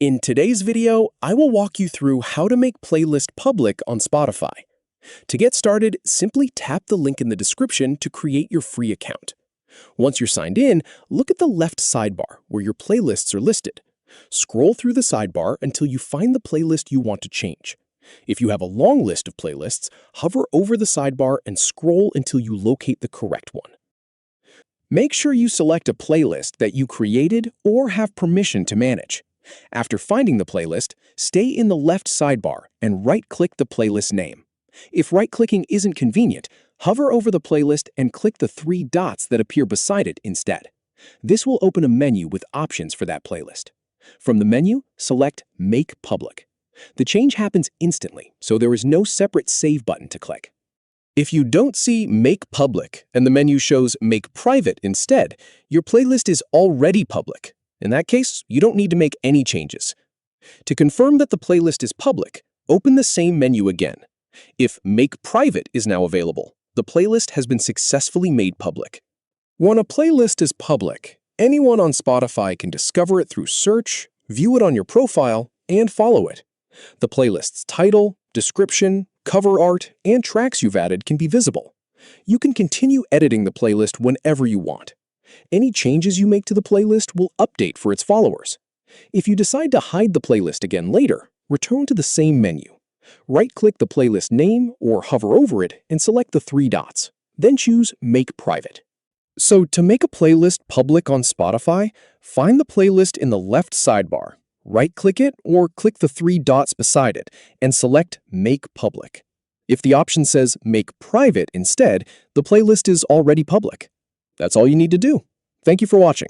In today's video, I will walk you through how to make playlist public on Spotify. To get started, simply tap the link in the description to create your free account. Once you're signed in, look at the left sidebar where your playlists are listed. Scroll through the sidebar until you find the playlist you want to change. If you have a long list of playlists, hover over the sidebar and scroll until you locate the correct one. Make sure you select a playlist that you created or have permission to manage. After finding the playlist, stay in the left sidebar and right-click the playlist name. If right-clicking isn't convenient, hover over the playlist and click the three dots that appear beside it instead. This will open a menu with options for that playlist. From the menu, select Make Public. The change happens instantly, so there is no separate Save button to click. If you don't see Make Public and the menu shows Make Private instead, your playlist is already public. In that case, you don't need to make any changes. To confirm that the playlist is public, open the same menu again. If Make Private is now available, the playlist has been successfully made public. When a playlist is public, anyone on Spotify can discover it through search, view it on your profile, and follow it. The playlist's title, description, cover art, and tracks you've added can be visible. You can continue editing the playlist whenever you want. Any changes you make to the playlist will update for its followers. If you decide to hide the playlist again later, return to the same menu. Right-click the playlist name or hover over it and select the three dots. Then choose Make Private. So to make a playlist public on Spotify, find the playlist in the left sidebar. Right-click it or click the three dots beside it and select Make Public. If the option says Make Private instead, the playlist is already public. That's all you need to do. Thank you for watching.